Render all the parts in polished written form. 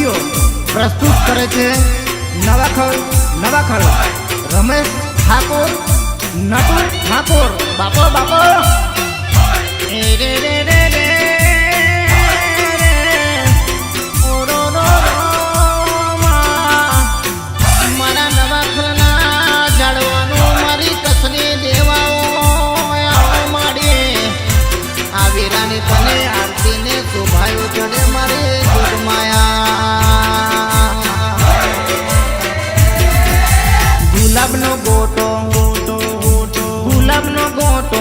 studio प्रस्तुत करे छे नवाखल रमेश ठाकुर नटू ठाकुर बापो बापो रे रे रे रे रे तने आरती ने शोभायो चढ़े मारे जोगमाया गुलाब नो गोटो गुलाब नो गोटो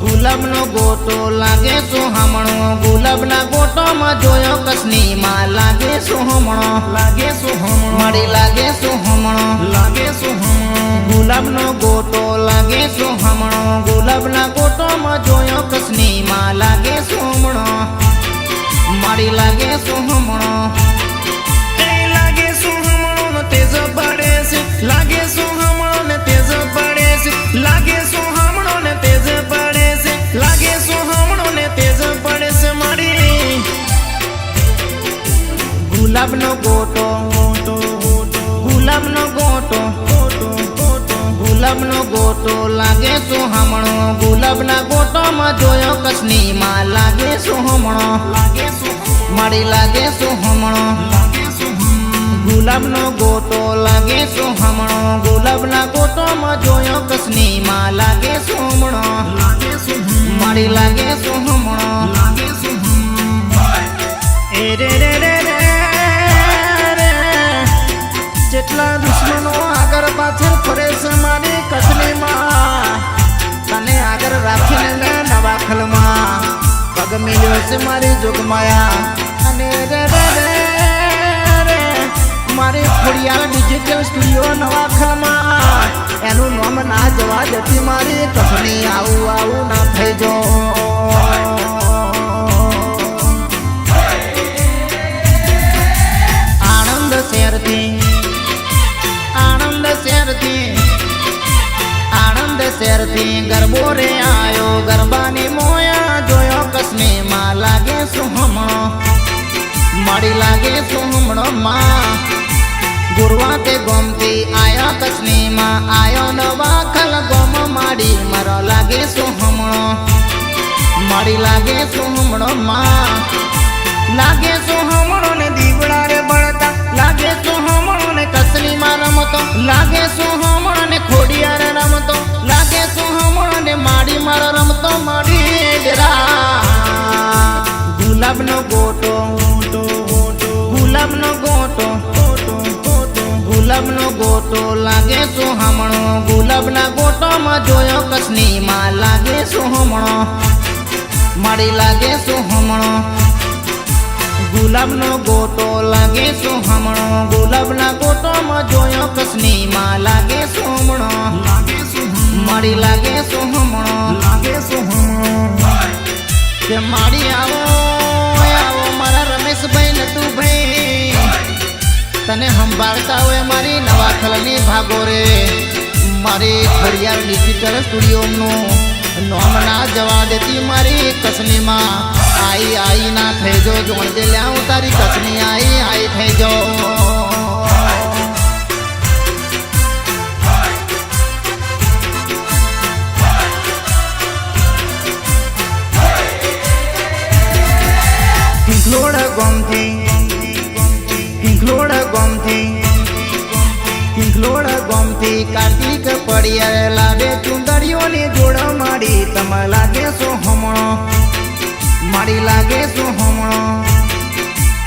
गुलाब नो गोटो लागे सोहामणो गुलाब ना गोटो में जोयो कसनी मां लागे सोहामणो मारी लागे सोहामणो गुलाब नो गोटो लागे सोहामणो गुलाब ना गोटो में जोयो कसनी मां लागे सोहामणो मारी लागे सोहामणो लागे सोहामणो न तेज बड़े से लागे सोहामणो न तेज बड़े से लागे सोहामणो न तेज बड़े से लागे सोहामणो ने तेज बड़े से मारी गुलाब नो गोटो गुलाब नो गोटो गुलाब नो गोटो लागे सोहामणो गुलाब ना गोटो में जोयो कसनी मां लागे सोहामणो मारी लागे सोहामणो गुलाब नो गोटो लागे सोहामणो गुलाब ना गोटो में जोयो कसनी मां लागे सोहामणो मारी लागे सोहामणो ए रे रे रे रे जेटला दुश्मनो आगर पाछळ फरे से मारी कसनी मां तने आगर राखीने नवाखल मां पग मिल्यो से मारी जोगमाया अने रे रे रे मारे खोड़ियाल डिजिटल स्टूडियो नवाखल मां एनु नाम ना जवा जती मारी कसनी आऊ ना થઈ જો आनंद शेरती गरबो रे आयो गरबानी मोया जोयो कसनी मां लागे सोहामणो मारी लागे सोहामणो मां गुरवा ते गोमती आया कसनी मां आयो नवाखल गोम मारी मारो लागे सोहामणो मारी लागे सोहामणो मां लागे सोहामणो ने दीवड़ा रे बळता लागे सोहामणो ने कसनी मां रमतो लागे सोहामणो ने खोड़िया रे रमतो लागे सोहामणो ने माड़ी मारो रमतो माड़ी डेरा गुलाब नो गोटो गुलाब नो गोटो गुलाब नो गोटो लागे सोहामणो गुलाब ना गोटो में जोयो कसनी मां लागे सोहामणो माड़ी लागे सोहामणो गुलाब नो गोटो लागे सोहामणो गुलाब ना गोटो में जोयो कसनी मां लागे सोहामणो माड़ी लागे सोहामणो के माड़ी आवो मारा रमेश भाई नटू भाई तने संभाळता होय मारी नवाखलनी भागो रे मारी खड़ियाल डिजिटल स्टूडियो नो नाम ना जवा देती मारी कसनी मां आई ना थे जो जोड़ दे लाऊं तारी कसनी आई थे जो किंगलोड़ गोमती कार्तिक पड़िया लागे चुंदड़ियों ने जोड़ मारी तम लागे सोहामणो मारी लागे सोहामणो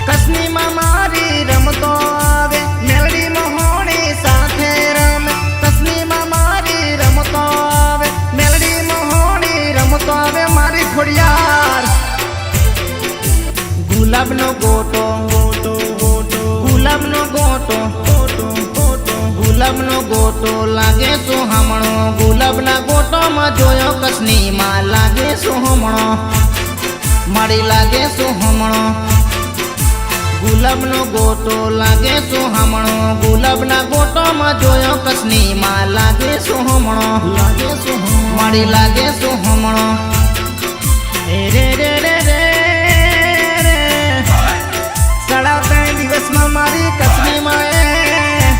कसनी मां मारी रमतो आवे मेलडी मोहणी साथे रमे कसनी मां मारी रमतो आवे मेलडी मोहणी रमतो आवे मारी खोड़ियार गुलाब नो गोटो गुलाब नो गोटो गुलाब नो गोटो लागे सोहामणो गुलाब ना गोटो में जोयो कसनी मां लागे सोहामणो मारी लागे सोहामणो गुलाब नो गोटो लागे सोहामणो गुलाब ना गोटो में जोयो कसनी मां लागे सोहामणो मारी लागे सोहामणो रे रे रे रे सड़ा દિવસમાં મારી કસની માએ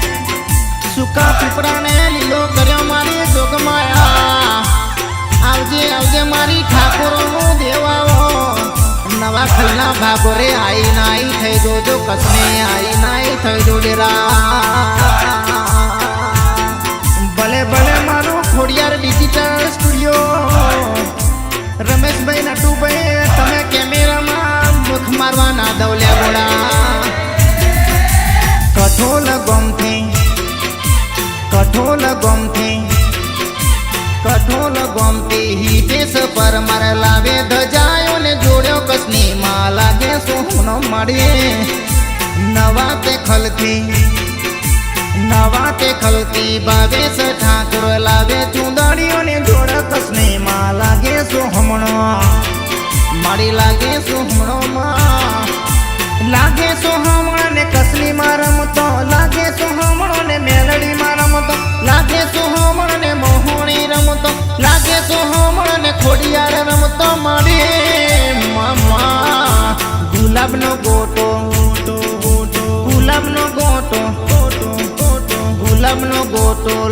સુકા પીપળાને લીલો કર્યો મારી જોગમાયા આવજે આવજે મારી ઠાકોરો દેવાઓ નવા ખલના ભાગોરે આઈ નાઈ થઈ જોજો કસને આઈ નાઈ થઈ જો ડેરા ભલે ભલે મારું ખોડિયાર ડિજિટલ સ્ટુડિયો રમેશભાઈ નટુભાઈ તમે કેમેરામાં મુખ મારવા ના દવલ્યા ગોળા કઠોલ ગોમથી હિતેશ પર મારે લાવે ધજાયો ને જોડ્યો કસની માં લાગે સોહનો મળે નવા તે ખલતી ભાવેશ ઠાકોર લાવે ચુંદડીઓ ને જોડ કસની માં લાગે સોહમણો મારી લાગે સોહમણો માં લાગે સોહમણો ને કસની માં રમતો લાગે સોહમણો ને મેલડી માં રમતો લાગે સોહમણો ને મોહણી રમતો લાગે સોહમણો ને ખોડિયાર રમતો મારી મામા ગુલાબનો ગોટો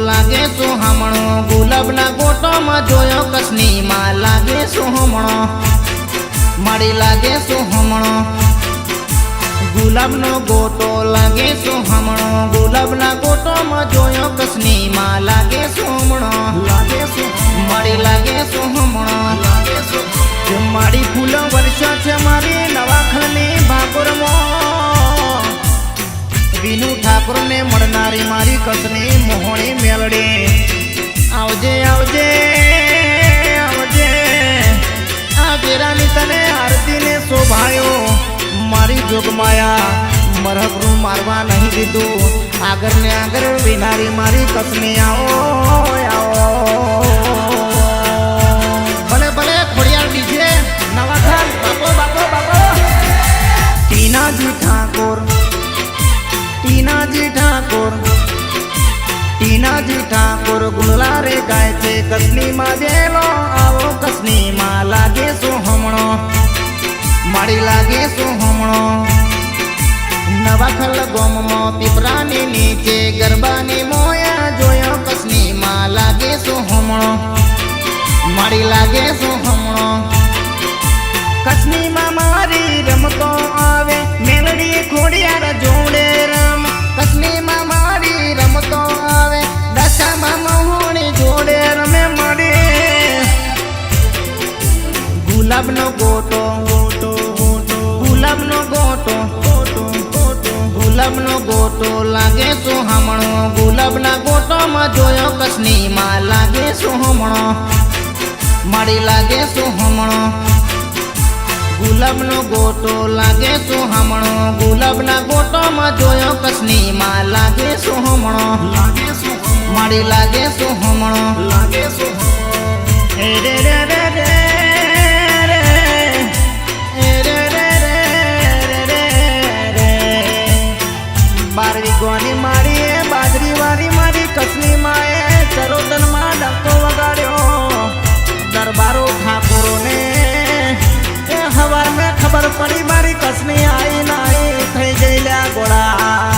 લાગે સોહમણો ગુલાબના ગોટોમાં જોયો કસની માં લાગે સોહમણો મારી લાગે સોહમણો ગુલાબનો ગોટો લાગે સોહમણો ગુલાબના ગોટોમાં જોયો કસની માં લાગે સોહમણો મારી લાગે સોહમણો મારી ફૂલો વર્ષા છે મારી નવાખલની ભાગોરમાં વિનુ ઠાકોર ને મળનારી મારી કસની મોહણી મેલડી આવજે આવજે આવજે આ બેરાની તને આરતી ને શોભાયો મારી જોગમાયા મરહકરું મારવા નહીં દીધું આગળ ને આગળ વિનારી મારી કસની આવો ભલે ભલે ખોડિયાર ડીજે નવાખાલ બાપો બાપો બાપો ટીનાજી ઠાકોર ગુણલા રે ગાય છે કસની માં જેલો આવો કસની માં લાગે સોહમણો મારી લાગે સોહમણો નવાખલ ગોમમાં પીપરાની નીચે ગરબાની મોયા જોયો કસની માં લાગે સોહમણો મારી લાગે સોહમણો કસની માં મારી રમતો આવે મેલડી ખોડિયાર જોડે રમ કસની માં મારી રમતો આવે દશામાં મોહણી જોડે રમે મળે ગુલાબનો ગોટો લાગે સોહમણો ગુલાબના ગોટોમાં જોયો કસની માં લાગે સોહમણો મારી લાગે સોહમણો ગુલાબનો ગોટો લાગે સોહમણો ગુલાબના ગોટોમાં જોયો કસની માં લાગે સોહમણો મારી લાગે સોહમણો રે રે રે રે બારવી ગોની મારી બાજરી વાળી મારી કસની માએ ચરોતરમાં ડંકો વગાડ્યો દરબારો ઠાકોરો ને હવાર મેં ખબર પડી મારી કસની આઈ નાઈ થઈ ગઈ લ્યા ગોળા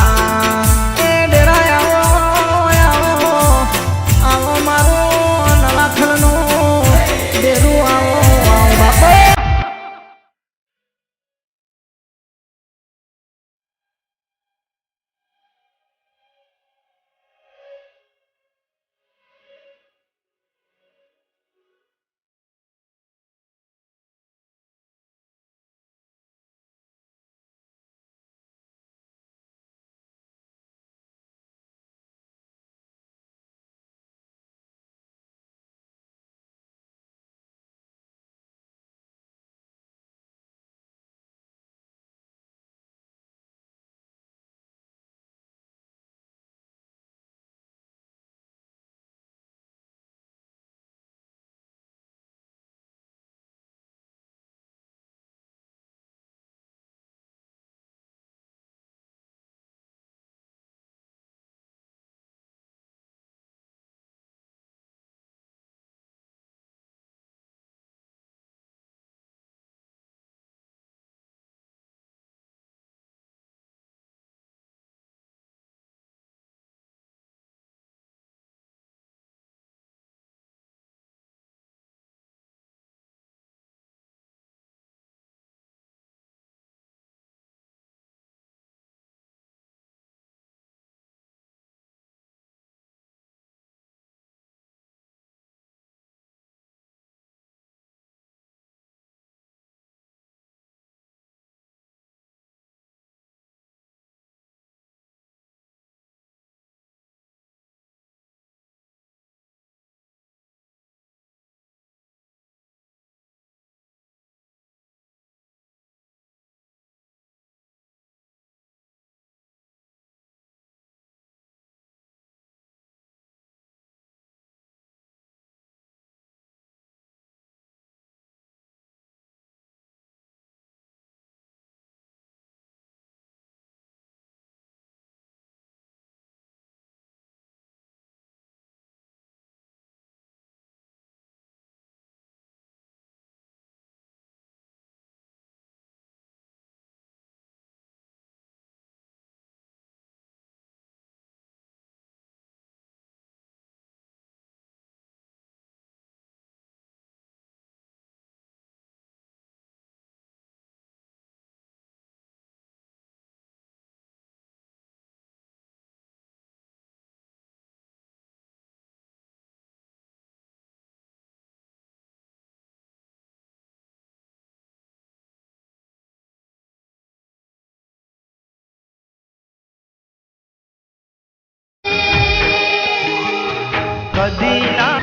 લીલા